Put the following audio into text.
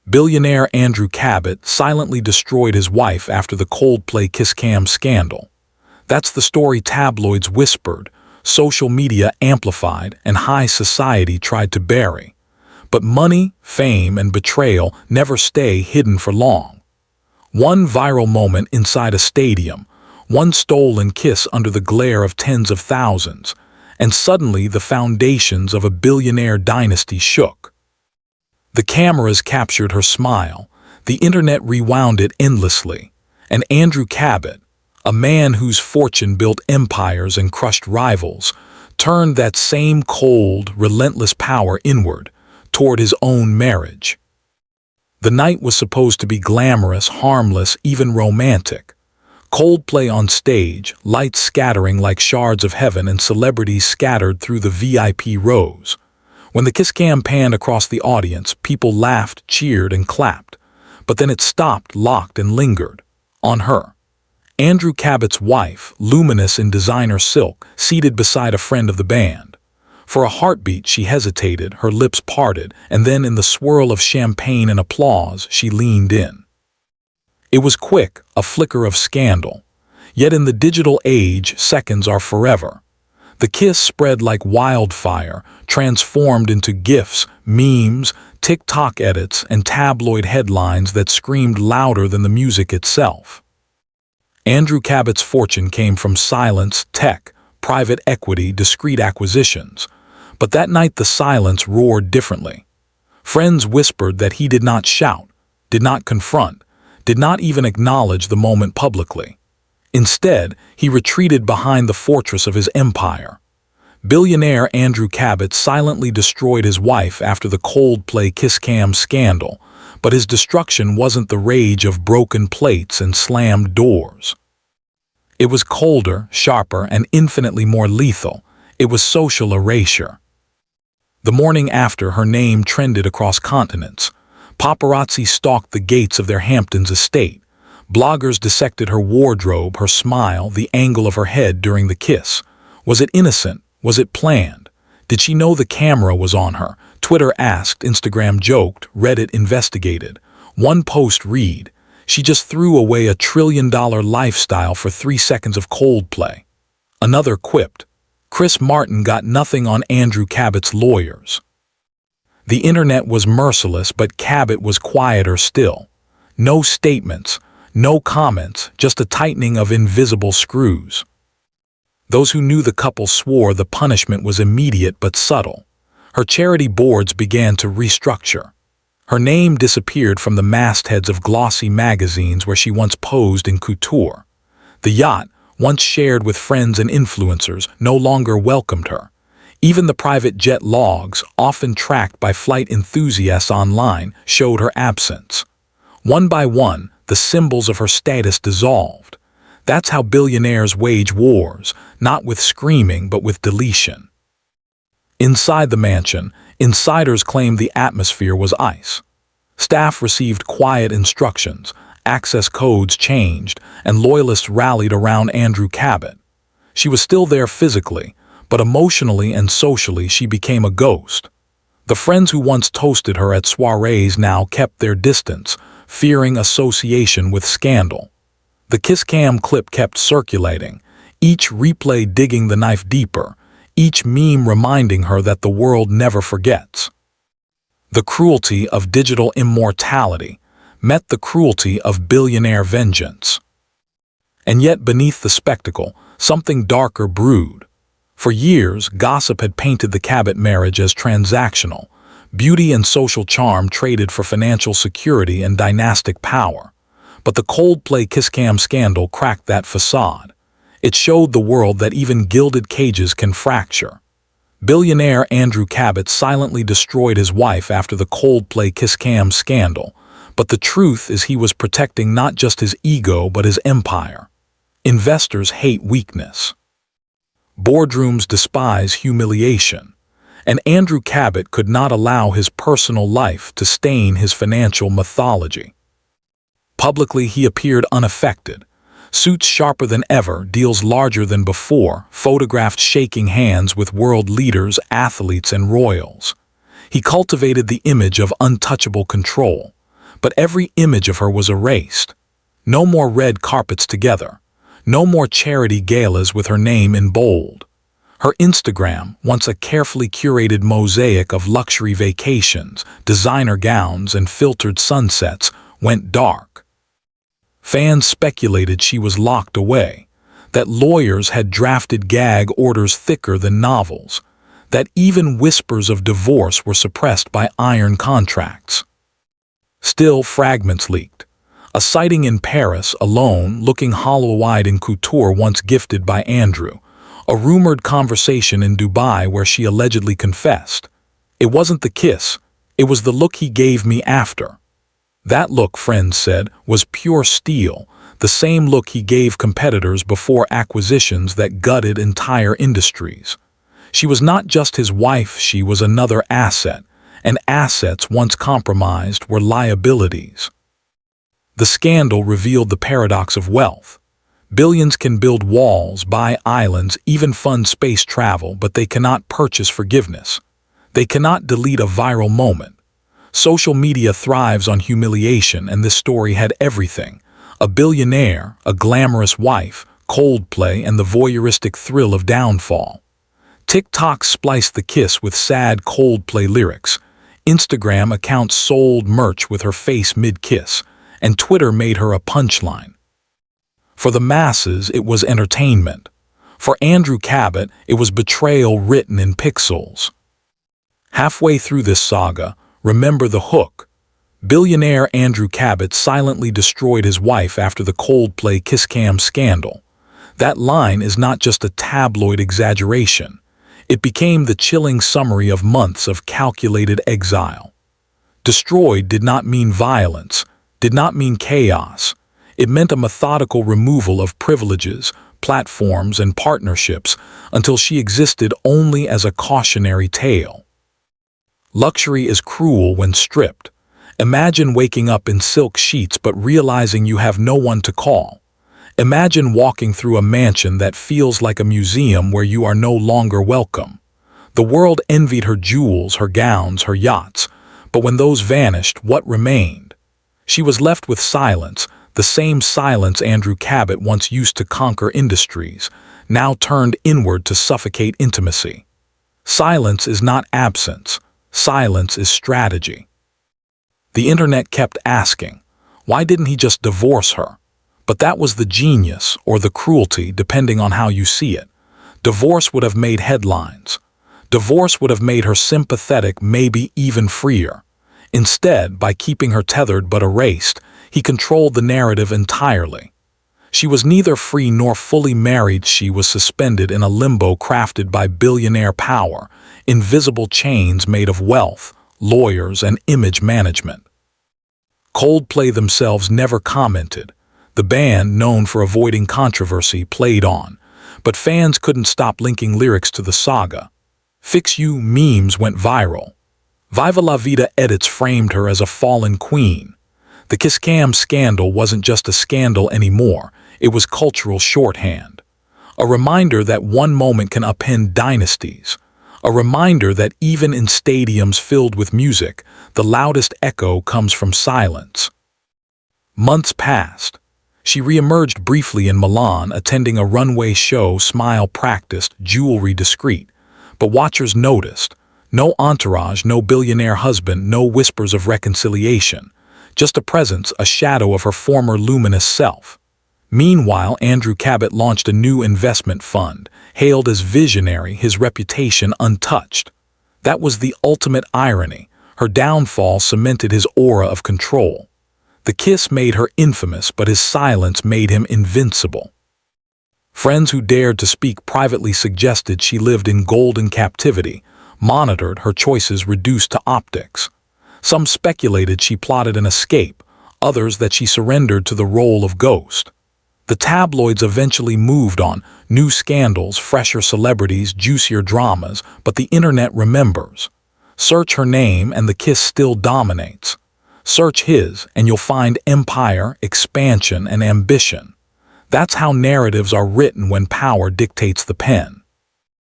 Billionaire Andrew Cabot silently destroyed his wife after the Coldplay kiss cam scandal. That's the story tabloids whispered, social media amplified, and high society tried to bury. But money, fame, and betrayal never stay hidden for long. One viral moment inside a stadium, one stolen kiss under the glare of tens of thousands, and suddenly the foundations of a billionaire dynasty shook. The cameras captured her smile, the internet rewound it endlessly, and Andrew Cabot, a man whose fortune built empires and crushed rivals, turned that same cold, relentless power inward, toward his own marriage. The night was supposed to be glamorous, harmless, even romantic. Coldplay on stage, lights scattering like shards of heaven and celebrities scattered through the VIP rows. When the kiss cam panned across the audience, people laughed, cheered, and clapped. But then it stopped, locked, and lingered. On her. Andrew Cabot's wife, luminous in designer silk, seated beside a friend of the band. For a heartbeat she hesitated, her lips parted, and then in the swirl of champagne and applause, she leaned in. It was quick, a flicker of scandal. Yet in the digital age, seconds are forever. The kiss spread like wildfire, transformed into GIFs, memes, TikTok edits, and tabloid headlines that screamed louder than the music itself. Andrew Cabot's fortune came from silence, tech, private equity, discreet acquisitions. But that night the silence roared differently. Friends whispered that he did not shout, did not confront, did not even acknowledge the moment publicly. Instead, he retreated behind the fortress of his empire. Billionaire Andrew Cabot silently destroyed his wife after the Coldplay kiss cam scandal, but his destruction wasn't the rage of broken plates and slammed doors. It was colder, sharper, and infinitely more lethal. It was social erasure. The morning after, her name trended across continents. Paparazzi stalked the gates of their Hamptons estate. Bloggers dissected her wardrobe, her smile, the angle of her head during the kiss. Was it innocent? Was it planned? Did she know the camera was on her? Twitter asked, Instagram joked, Reddit investigated. One post read, "She just threw away a $1 trillion lifestyle for 3 seconds of Coldplay." Another quipped, "Chris Martin got nothing on Andrew Cabot's lawyers." The internet was merciless, but Cabot was quieter still. No statements. No comments, just a tightening of invisible screws. Those who knew the couple swore the punishment was immediate but subtle. Her charity boards began to restructure. Her name disappeared from the mastheads of glossy magazines where she once posed in couture. The yacht, once shared with friends and influencers, no longer welcomed her. Even the private jet logs, often tracked by flight enthusiasts online, showed her absence. One by one, the symbols of her status dissolved. That's how billionaires wage wars, not with screaming but with deletion. Inside the mansion, insiders claimed the atmosphere was ice. Staff received quiet instructions, access codes changed, and loyalists rallied around Andrew Cabot. She was still there physically, but emotionally and socially she became a ghost. The friends who once toasted her at soirees now kept their distance, fearing association with scandal. The kiss cam clip kept circulating, each replay digging the knife deeper, each meme reminding her that the world never forgets. The cruelty of digital immortality met the cruelty of billionaire vengeance. And yet beneath the spectacle, something darker brewed. For years, gossip had painted the Cabot marriage as transactional, beauty and social charm traded for financial security and dynastic power. But the Coldplay kiss cam scandal cracked that facade. It showed the world that even gilded cages can fracture. Billionaire Andrew Cabot silently destroyed his wife after the Coldplay kiss cam scandal, but the truth is he was protecting not just his ego but his empire. Investors hate weakness. Boardrooms despise humiliation. And Andrew Cabot could not allow his personal life to stain his financial mythology. Publicly, he appeared unaffected. Suits sharper than ever, deals larger than before, photographed shaking hands with world leaders, athletes, and royals. He cultivated the image of untouchable control. but every image of her was erased. No more red carpets together. No more charity galas with her name in bold. Her Instagram, once a carefully curated mosaic of luxury vacations, designer gowns, and filtered sunsets, went dark. Fans speculated she was locked away, that lawyers had drafted gag orders thicker than novels, that even whispers of divorce were suppressed by iron contracts. Still, fragments leaked. A sighting in Paris, alone, looking hollow-eyed in couture once gifted by Andrew. A rumored conversation in Dubai where she allegedly confessed. It wasn't the kiss, it was the look he gave me after. That look, friends said, was pure steel, the same look he gave competitors before acquisitions that gutted entire industries. She was not just his wife, she was another asset, and assets once compromised were liabilities. The scandal revealed the paradox of wealth. Billions can build walls, buy islands, even fund space travel, but they cannot purchase forgiveness. They cannot delete a viral moment. Social media thrives on humiliation, and this story had everything. A billionaire, a glamorous wife, Coldplay, and the voyeuristic thrill of downfall. TikTok spliced the kiss with sad Coldplay lyrics. Instagram accounts sold merch with her face mid-kiss, and Twitter made her a punchline. For the masses, it was entertainment. For Andrew Cabot, it was betrayal written in pixels. Halfway through this saga, remember the hook. Billionaire Andrew Cabot silently destroyed his wife after the Coldplay kiss cam scandal. That line is not just a tabloid exaggeration. It became the chilling summary of months of calculated exile. Destroyed did not mean violence, did not mean chaos. It meant a methodical removal of privileges, platforms, and partnerships until she existed only as a cautionary tale. Luxury is cruel when stripped. Imagine waking up in silk sheets but realizing you have no one to call. Imagine walking through a mansion that feels like a museum where you are no longer welcome. The world envied her jewels, her gowns, her yachts, but when those vanished, what remained? She was left with silence, the same silence Andrew Cabot once used to conquer industries, now turned inward to suffocate intimacy. Silence is not absence. Silence is strategy. The internet kept asking, why didn't he just divorce her? But that was the genius, or the cruelty, depending on how you see it. Divorce would have made headlines. Divorce would have made her sympathetic, maybe even freer. Instead, by keeping her tethered but erased, he controlled the narrative entirely. She was neither free nor fully married. She was suspended in a limbo crafted by billionaire power, invisible chains made of wealth, lawyers, and image management. Coldplay themselves never commented. The band, known for avoiding controversy, played on, but fans couldn't stop linking lyrics to the saga. Fix You memes went viral. Viva La Vida edits framed her as a fallen queen. The kiss cam scandal wasn't just a scandal anymore, it was cultural shorthand. A reminder that one moment can upend dynasties. A reminder that even in stadiums filled with music, the loudest echo comes from silence. Months passed. She re-emerged briefly in Milan, attending a runway show, smile practiced, jewelry discreet. But watchers noticed. No entourage, no billionaire husband, no whispers of reconciliation. Just a presence, a shadow of her former luminous self. Meanwhile, Andrew Cabot launched a new investment fund, hailed as visionary, his reputation untouched. That was the ultimate irony. Her downfall cemented his aura of control. The kiss made her infamous, but his silence made him invincible. Friends who dared to speak privately suggested she lived in golden captivity, monitored, her choices reduced to optics. Some speculated she plotted an escape, others that she surrendered to the role of ghost. The tabloids eventually moved on, new scandals, fresher celebrities, juicier dramas, but the internet remembers. Search her name and the kiss still dominates. Search his and you'll find empire, expansion, and ambition. That's how narratives are written when power dictates the pen.